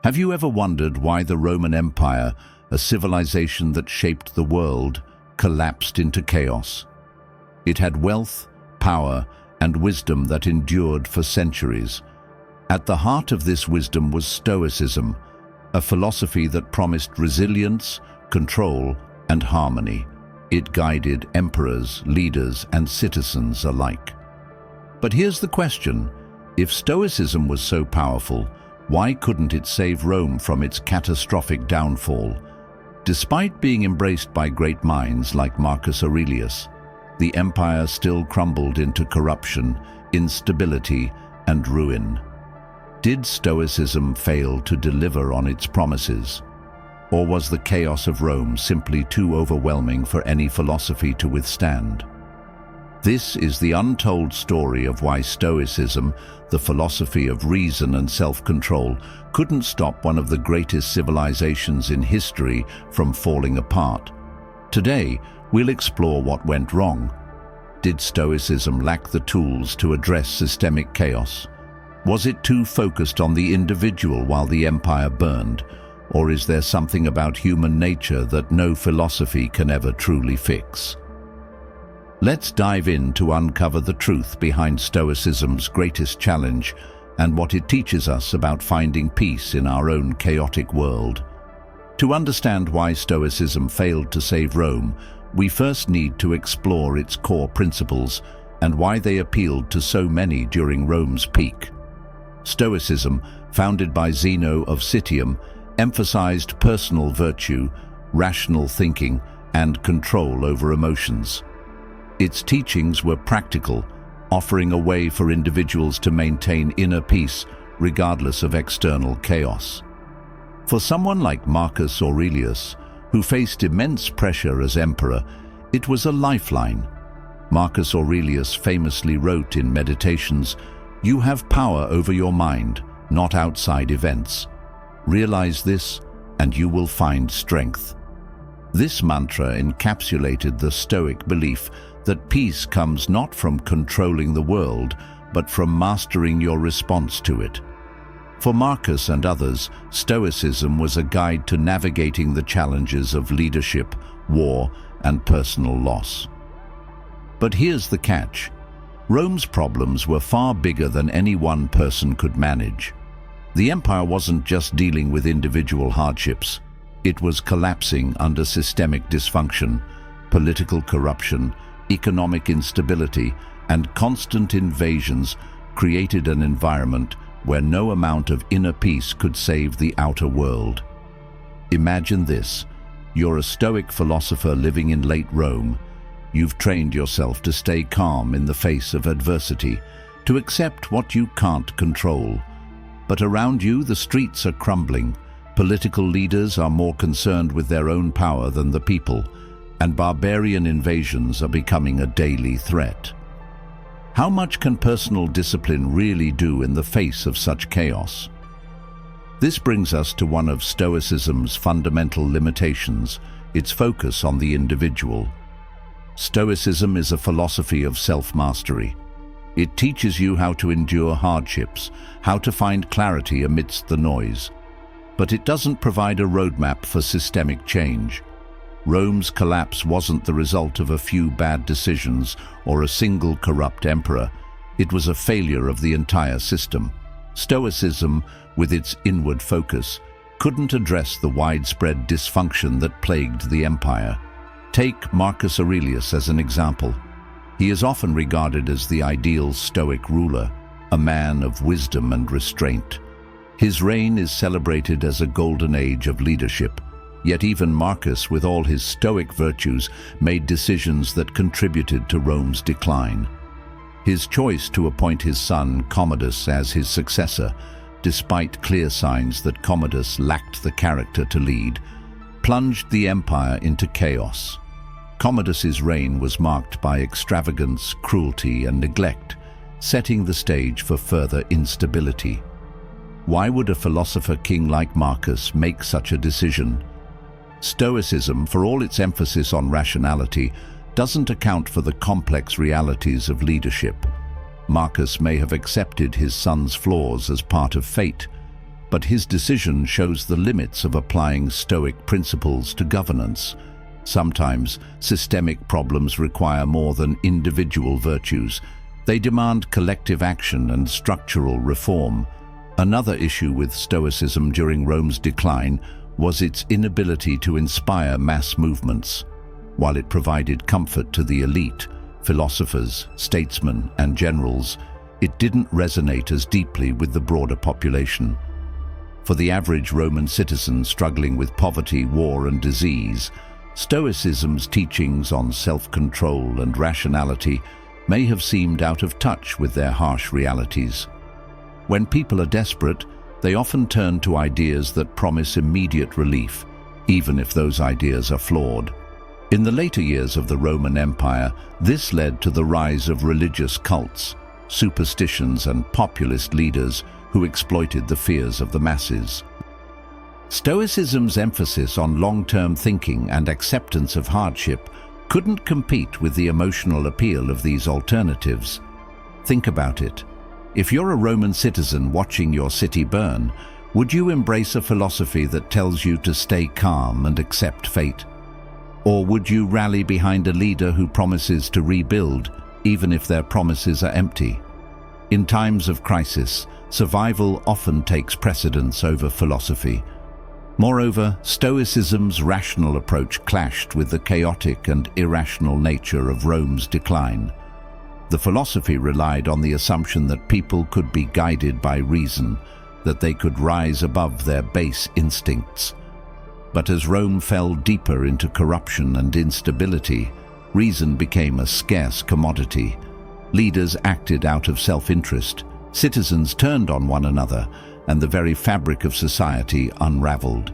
Have you ever wondered why the Roman Empire, a civilization that shaped the world, collapsed into chaos? It had wealth, power, and wisdom that endured for centuries. At the heart of this wisdom was Stoicism, a philosophy that promised resilience, control, and harmony. It guided emperors, leaders, and citizens alike. But here's the question: if Stoicism was so powerful, why couldn't it save Rome from its catastrophic downfall? Despite being embraced by great minds like Marcus Aurelius, the empire still crumbled into corruption, instability, and ruin. Did Stoicism fail to deliver on its promises? Or was the chaos of Rome simply too overwhelming for any philosophy to withstand? This is the untold story of why Stoicism, the philosophy of reason and self-control, couldn't stop one of the greatest civilizations in history from falling apart. Today, we'll explore what went wrong. Did Stoicism lack the tools to address systemic chaos? Was it too focused on the individual while the empire burned? Or is there something about human nature that no philosophy can ever truly fix? Let's dive in to uncover the truth behind Stoicism's greatest challenge and what it teaches us about finding peace in our own chaotic world. To understand why Stoicism failed to save Rome, we first need to explore its core principles and why they appealed to so many during Rome's peak. Stoicism, founded by Zeno of Citium, emphasized personal virtue, rational thinking, and control over emotions. Its teachings were practical, offering a way for individuals to maintain inner peace regardless of external chaos. For someone like Marcus Aurelius, who faced immense pressure as emperor, it was a lifeline. Marcus Aurelius famously wrote in Meditations, "You have power over your mind, not outside events. Realize this, and you will find strength." This mantra encapsulated the Stoic belief that peace comes not from controlling the world, but from mastering your response to it. For Marcus and others, Stoicism was a guide to navigating the challenges of leadership, war, and personal loss. But here's the catch: Rome's problems were far bigger than any one person could manage. The empire wasn't just dealing with individual hardships. It was collapsing under systemic dysfunction, political corruption, economic instability, and constant invasions created an environment where no amount of inner peace could save the outer world. Imagine this: you're a Stoic philosopher living in late Rome. You've trained yourself to stay calm in the face of adversity, to accept what you can't control. But around you, the streets are crumbling. Political leaders are more concerned with their own power than the people, and barbarian invasions are becoming a daily threat. How much can personal discipline really do in the face of such chaos? This brings us to one of Stoicism's fundamental limitations, its focus on the individual. Stoicism is a philosophy of self-mastery. It teaches you how to endure hardships, how to find clarity amidst the noise. But it doesn't provide a roadmap for systemic change. Rome's collapse wasn't the result of a few bad decisions or a single corrupt emperor. It was a failure of the entire system. Stoicism, with its inward focus, couldn't address the widespread dysfunction that plagued the empire. Take Marcus Aurelius as an example. He is often regarded as the ideal Stoic ruler, a man of wisdom and restraint. His reign is celebrated as a golden age of leadership, yet even Marcus, with all his Stoic virtues, made decisions that contributed to Rome's decline. His choice to appoint his son Commodus as his successor, despite clear signs that Commodus lacked the character to lead, plunged the empire into chaos. Commodus's reign was marked by extravagance, cruelty, and neglect, setting the stage for further instability. Why would a philosopher king like Marcus make such a decision? Stoicism, for all its emphasis on rationality, doesn't account for the complex realities of leadership. Marcus may have accepted his son's flaws as part of fate, but his decision shows the limits of applying Stoic principles to governance. Sometimes, systemic problems require more than individual virtues. They demand collective action and structural reform. Another issue with Stoicism during Rome's decline was its inability to inspire mass movements. While it provided comfort to the elite, philosophers, statesmen, and generals, it didn't resonate as deeply with the broader population. For the average Roman citizen struggling with poverty, war, and disease, Stoicism's teachings on self-control and rationality may have seemed out of touch with their harsh realities. When people are desperate, they often turn to ideas that promise immediate relief, even if those ideas are flawed. In the later years of the Roman Empire, this led to the rise of religious cults, superstitions, and populist leaders who exploited the fears of the masses. Stoicism's emphasis on long-term thinking and acceptance of hardship couldn't compete with the emotional appeal of these alternatives. Think about it. If you're a Roman citizen watching your city burn, would you embrace a philosophy that tells you to stay calm and accept fate? Or would you rally behind a leader who promises to rebuild, even if their promises are empty? In times of crisis, survival often takes precedence over philosophy. Moreover, Stoicism's rational approach clashed with the chaotic and irrational nature of Rome's decline. The philosophy relied on the assumption that people could be guided by reason, that they could rise above their base instincts. But as Rome fell deeper into corruption and instability, reason became a scarce commodity. Leaders acted out of self-interest, citizens turned on one another, and the very fabric of society unraveled.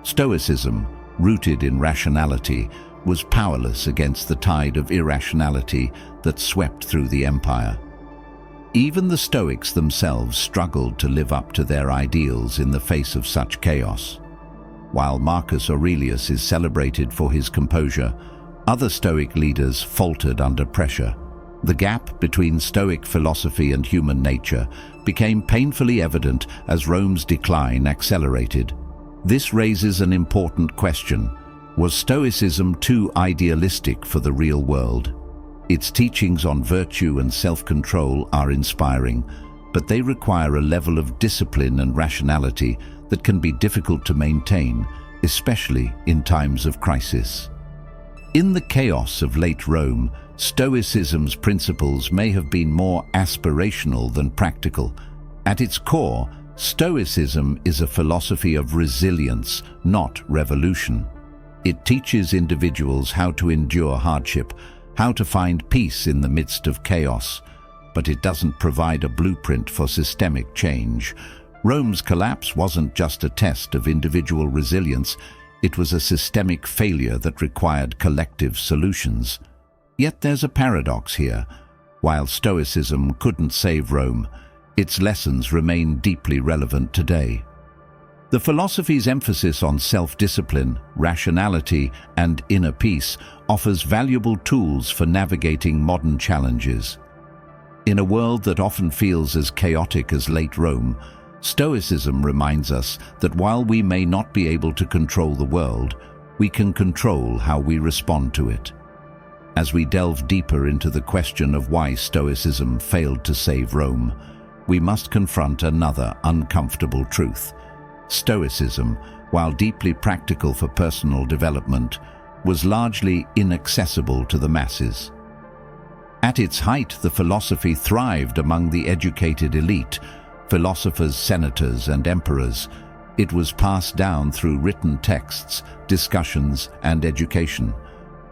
Stoicism, rooted in rationality, was powerless against the tide of irrationality that swept through the empire. Even the Stoics themselves struggled to live up to their ideals in the face of such chaos. While Marcus Aurelius is celebrated for his composure, other Stoic leaders faltered under pressure. The gap between Stoic philosophy and human nature became painfully evident as Rome's decline accelerated. This raises an important question. Was Stoicism too idealistic for the real world? Its teachings on virtue and self-control are inspiring, but they require a level of discipline and rationality that can be difficult to maintain, especially in times of crisis. In the chaos of late Rome, Stoicism's principles may have been more aspirational than practical. At its core, Stoicism is a philosophy of resilience, not revolution. It teaches individuals how to endure hardship, how to find peace in the midst of chaos, but it doesn't provide a blueprint for systemic change. Rome's collapse wasn't just a test of individual resilience, it was a systemic failure that required collective solutions. Yet there's a paradox here. While Stoicism couldn't save Rome, its lessons remain deeply relevant today. The philosophy's emphasis on self-discipline, rationality, and inner peace offers valuable tools for navigating modern challenges. In a world that often feels as chaotic as late Rome, Stoicism reminds us that while we may not be able to control the world, we can control how we respond to it. As we delve deeper into the question of why Stoicism failed to save Rome, we must confront another uncomfortable truth. Stoicism, while deeply practical for personal development, was largely inaccessible to the masses. At its height, the philosophy thrived among the educated elite, philosophers, senators, and emperors. It was passed down through written texts, discussions, and education.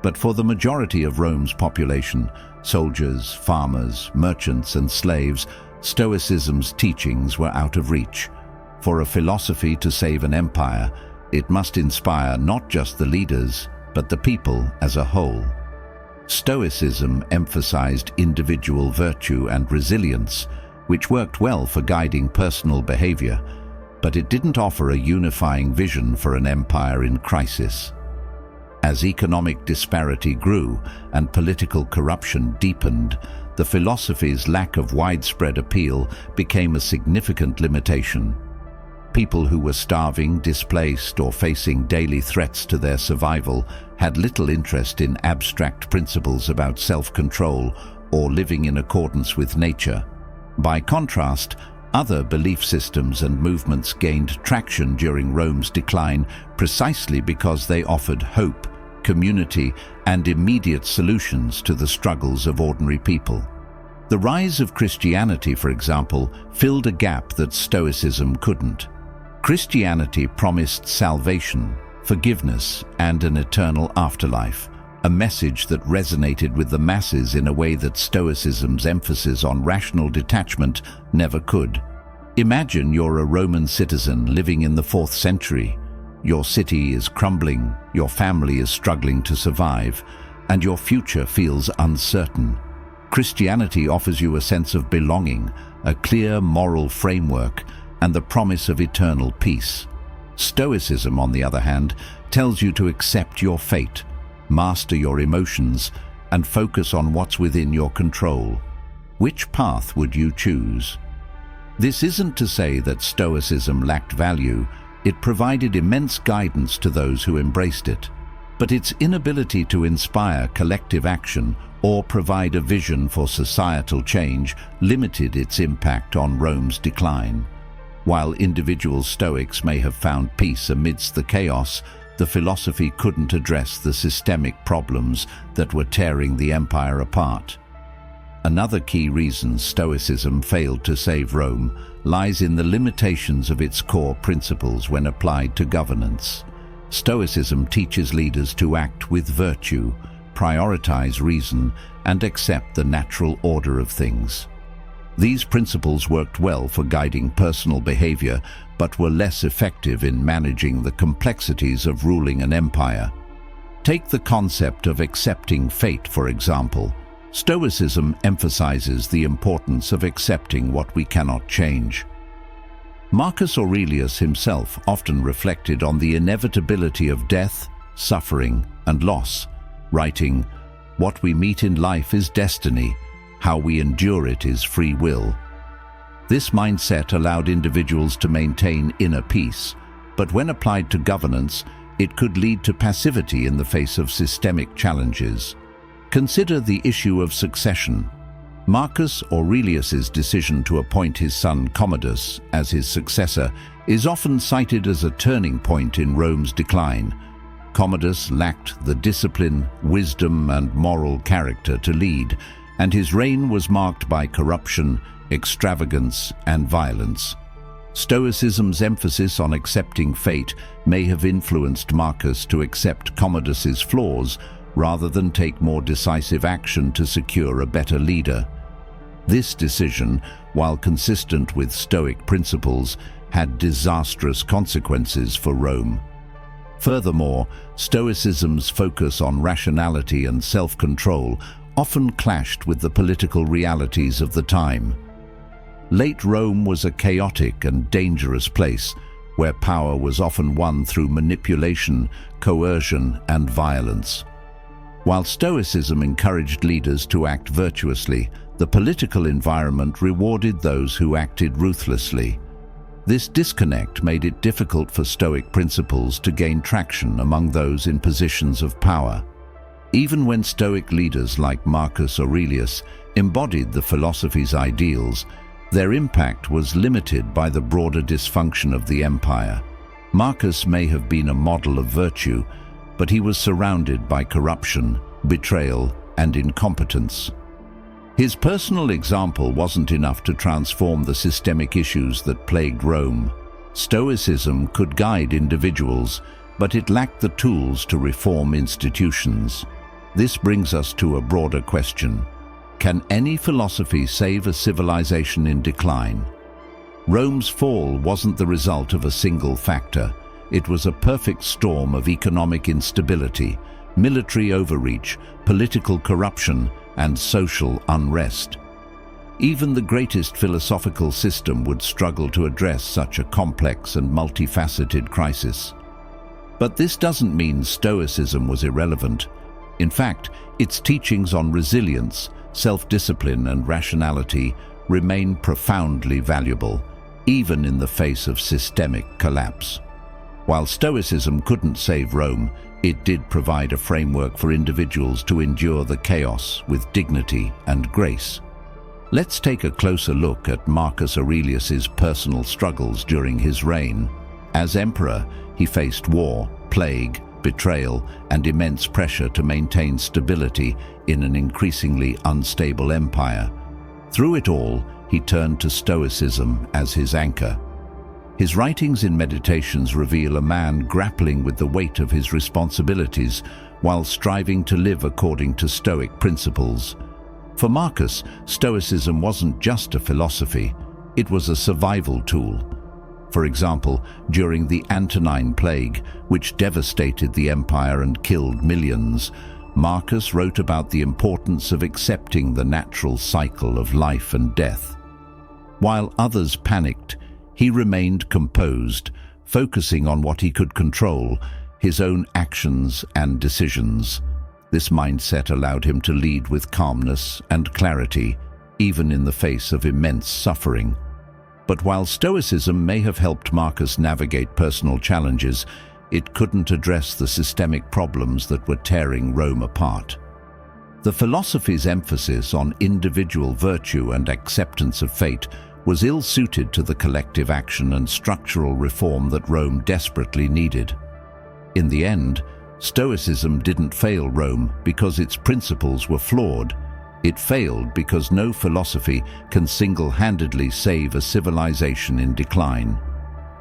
But for the majority of Rome's population, soldiers, farmers, merchants, and slaves, Stoicism's teachings were out of reach. For a philosophy to save an empire, it must inspire not just the leaders, but the people as a whole. Stoicism emphasized individual virtue and resilience, which worked well for guiding personal behavior, but it didn't offer a unifying vision for an empire in crisis. As economic disparity grew and political corruption deepened, the philosophy's lack of widespread appeal became a significant limitation. People who were starving, displaced, or facing daily threats to their survival had little interest in abstract principles about self-control or living in accordance with nature. By contrast, other belief systems and movements gained traction during Rome's decline precisely because they offered hope, community, and immediate solutions to the struggles of ordinary people. The rise of Christianity, for example, filled a gap that Stoicism couldn't. Christianity promised salvation, forgiveness, and an eternal afterlife, a message that resonated with the masses in a way that Stoicism's emphasis on rational detachment never could. Imagine you're a Roman citizen living in the 4th century. Your city is crumbling, your family is struggling to survive, and your future feels uncertain. Christianity offers you a sense of belonging, a clear moral framework, and the promise of eternal peace. Stoicism, on the other hand, tells you to accept your fate, master your emotions, and focus on what's within your control. Which path would you choose? This isn't to say that Stoicism lacked value. It provided immense guidance to those who embraced it. But its inability to inspire collective action or provide a vision for societal change limited its impact on Rome's decline. While individual Stoics may have found peace amidst the chaos, the philosophy couldn't address the systemic problems that were tearing the empire apart. Another key reason Stoicism failed to save Rome lies in the limitations of its core principles when applied to governance. Stoicism teaches leaders to act with virtue, prioritize reason, and accept the natural order of things. These principles worked well for guiding personal behavior, but were less effective in managing the complexities of ruling an empire. Take the concept of accepting fate, for example. Stoicism emphasizes the importance of accepting what we cannot change. Marcus Aurelius himself often reflected on the inevitability of death, suffering, and loss, writing, "What we meet in life is destiny. How we endure it is free will." This mindset allowed individuals to maintain inner peace, but when applied to governance, it could lead to passivity in the face of systemic challenges. Consider the issue of succession. Marcus Aurelius's decision to appoint his son Commodus as his successor is often cited as a turning point in Rome's decline. Commodus lacked the discipline, wisdom, and moral character to lead, and his reign was marked by corruption, extravagance, and violence. Stoicism's emphasis on accepting fate may have influenced Marcus to accept Commodus's flaws rather than take more decisive action to secure a better leader. This decision, while consistent with Stoic principles, had disastrous consequences for Rome. Furthermore, Stoicism's focus on rationality and self-control often clashed with the political realities of the time. Late Rome was a chaotic and dangerous place, where power was often won through manipulation, coercion, and violence. While Stoicism encouraged leaders to act virtuously, the political environment rewarded those who acted ruthlessly. This disconnect made it difficult for Stoic principles to gain traction among those in positions of power. Even when Stoic leaders like Marcus Aurelius embodied the philosophy's ideals, their impact was limited by the broader dysfunction of the empire. Marcus may have been a model of virtue, but he was surrounded by corruption, betrayal, and incompetence. His personal example wasn't enough to transform the systemic issues that plagued Rome. Stoicism could guide individuals, but it lacked the tools to reform institutions. This brings us to a broader question. Can any philosophy save a civilization in decline? Rome's fall wasn't the result of a single factor. It was a perfect storm of economic instability, military overreach, political corruption, and social unrest. Even the greatest philosophical system would struggle to address such a complex and multifaceted crisis. But this doesn't mean Stoicism was irrelevant. In fact, its teachings on resilience, self-discipline, and rationality remain profoundly valuable. even in the face of systemic collapse. While Stoicism couldn't save Rome, it did provide a framework for individuals to endure the chaos with dignity and grace. Let's take a closer look at Marcus Aurelius's personal struggles during his reign. As emperor, he faced war, plague, betrayal, and immense pressure to maintain stability in an increasingly unstable empire. Through it all, he turned to Stoicism as his anchor. His writings in Meditations reveal a man grappling with the weight of his responsibilities while striving to live according to Stoic principles. For Marcus, Stoicism wasn't just a philosophy, it was a survival tool. For example, during the Antonine Plague, which devastated the empire and killed millions, Marcus wrote about the importance of accepting the natural cycle of life and death. While others panicked, he remained composed, focusing on what he could control, his own actions and decisions. This mindset allowed him to lead with calmness and clarity, even in the face of immense suffering. But while Stoicism may have helped Marcus navigate personal challenges, it couldn't address the systemic problems that were tearing Rome apart. The philosophy's emphasis on individual virtue and acceptance of fate was ill-suited to the collective action and structural reform that Rome desperately needed. In the end, Stoicism didn't fail Rome because its principles were flawed. It failed because no philosophy can single-handedly save a civilization in decline.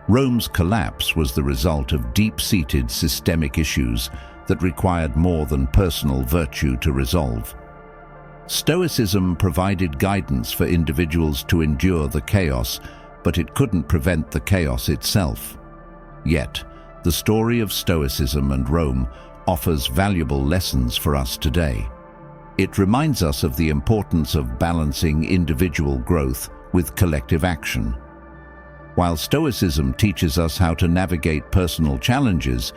Rome's collapse was the result of deep-seated systemic issues that required more than personal virtue to resolve. Stoicism provided guidance for individuals to endure the chaos, but it couldn't prevent the chaos itself. Yet, the story of Stoicism and Rome offers valuable lessons for us today. It reminds us of the importance of balancing individual growth with collective action. While Stoicism teaches us how to navigate personal challenges,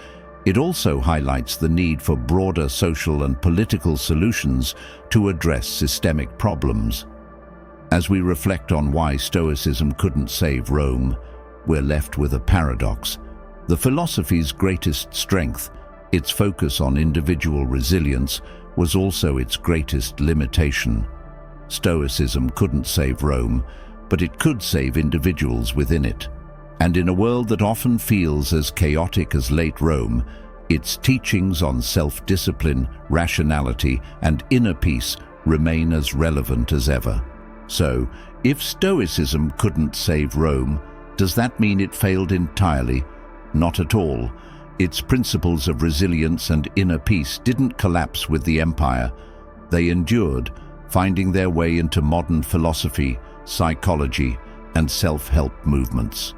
it also highlights the need for broader social and political solutions to address systemic problems. As we reflect on why Stoicism couldn't save Rome, we're left with a paradox. The philosophy's greatest strength, its focus on individual resilience, was also its greatest limitation. Stoicism couldn't save Rome, but it could save individuals within it. And in a world that often feels as chaotic as late Rome, its teachings on self-discipline, rationality, and inner peace remain as relevant as ever. So, if Stoicism couldn't save Rome, does that mean it failed entirely? Not at all. Its principles of resilience and inner peace didn't collapse with the empire. They endured, finding their way into modern philosophy, psychology, and self-help movements.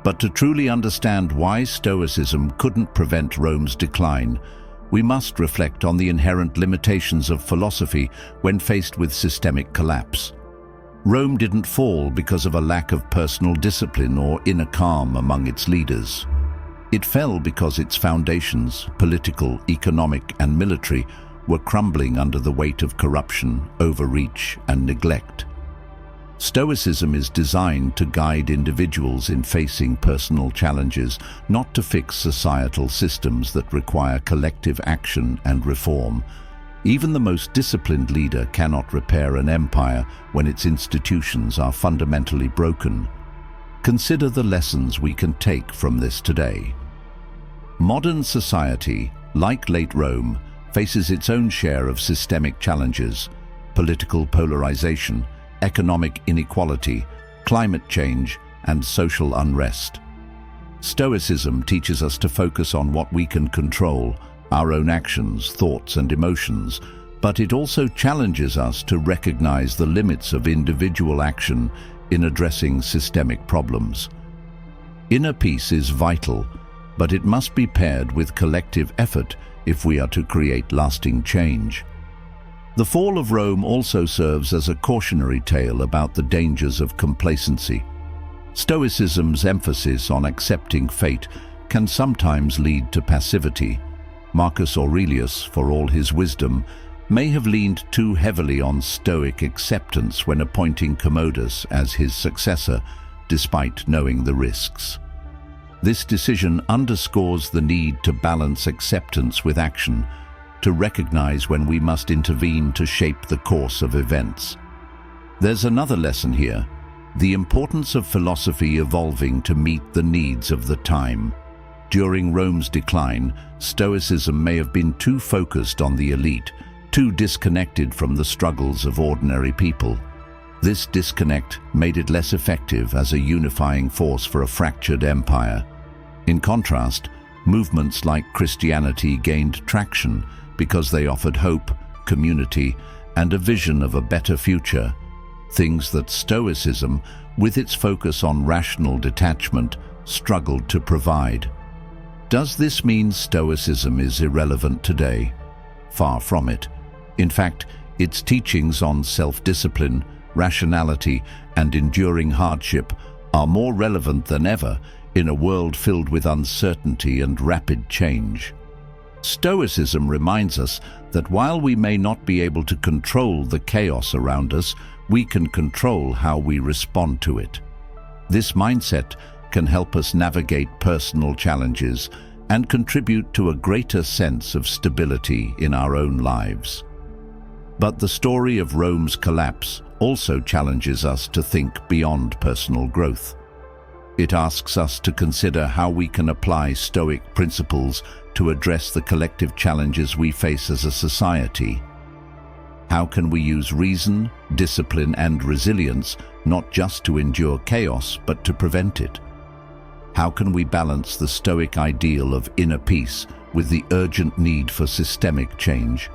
But to truly understand why Stoicism couldn't prevent Rome's decline, we must reflect on the inherent limitations of philosophy when faced with systemic collapse. Rome didn't fall because of a lack of personal discipline or inner calm among its leaders. It fell because its foundations, political, economic, and military, were crumbling under the weight of corruption, overreach, and neglect. Stoicism is designed to guide individuals in facing personal challenges, not to fix societal systems that require collective action and reform. Even the most disciplined leader cannot repair an empire when its institutions are fundamentally broken. Consider the lessons we can take from this today. Modern society, like late Rome, faces its own share of systemic challenges: political polarization, economic inequality, climate change, and social unrest. Stoicism teaches us to focus on what we can control, our own actions, thoughts, and emotions, but it also challenges us to recognize the limits of individual action in addressing systemic problems. Inner peace is vital, but it must be paired with collective effort if we are to create lasting change. The fall of Rome also serves as a cautionary tale about the dangers of complacency. Stoicism's emphasis on accepting fate can sometimes lead to passivity. Marcus Aurelius, for all his wisdom, may have leaned too heavily on Stoic acceptance when appointing Commodus as his successor, despite knowing the risks. This decision underscores the need to balance acceptance with action, to recognize when we must intervene to shape the course of events. There's another lesson here: the importance of philosophy evolving to meet the needs of the time. During Rome's decline, Stoicism may have been too focused on the elite, too disconnected from the struggles of ordinary people. This disconnect made it less effective as a unifying force for a fractured empire. In contrast, movements like Christianity gained traction because they offered hope, community, and a vision of a better future, things that Stoicism, with its focus on rational detachment, struggled to provide. Does this mean Stoicism is irrelevant today? Far from it. In fact, its teachings on self-discipline, rationality, and enduring hardship are more relevant than ever in a world filled with uncertainty and rapid change. Stoicism reminds us that while we may not be able to control the chaos around us, we can control how we respond to it. This mindset can help us navigate personal challenges and contribute to a greater sense of stability in our own lives. But the story of Rome's collapse also challenges us to think beyond personal growth. It asks us to consider how we can apply Stoic principles to address the collective challenges we face as a society. How can we use reason, discipline, and resilience not just to endure chaos, but to prevent it? How can we balance the Stoic ideal of inner peace with the urgent need for systemic change?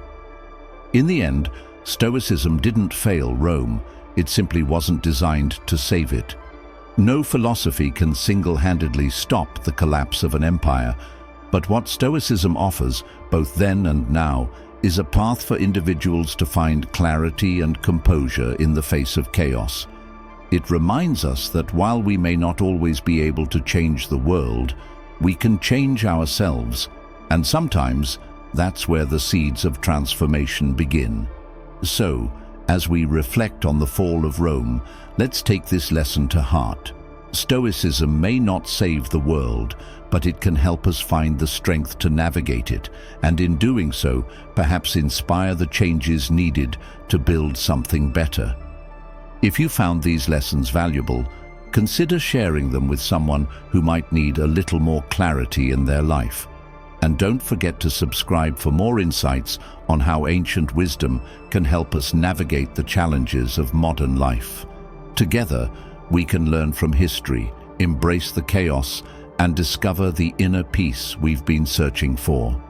In the end, Stoicism didn't fail Rome. It simply wasn't designed to save it. No philosophy can single-handedly stop the collapse of an empire, but what Stoicism offers, both then and now, is a path for individuals to find clarity and composure in the face of chaos. It reminds us that while we may not always be able to change the world, we can change ourselves, and sometimes that's where the seeds of transformation begin. So, as we reflect on the fall of Rome, let's take this lesson to heart. Stoicism may not save the world, but it can help us find the strength to navigate it, and in doing so, perhaps inspire the changes needed to build something better. If you found these lessons valuable, consider sharing them with someone who might need a little more clarity in their life. And don't forget to subscribe for more insights on how ancient wisdom can help us navigate the challenges of modern life. Together, we can learn from history, embrace the chaos, and discover the inner peace we've been searching for.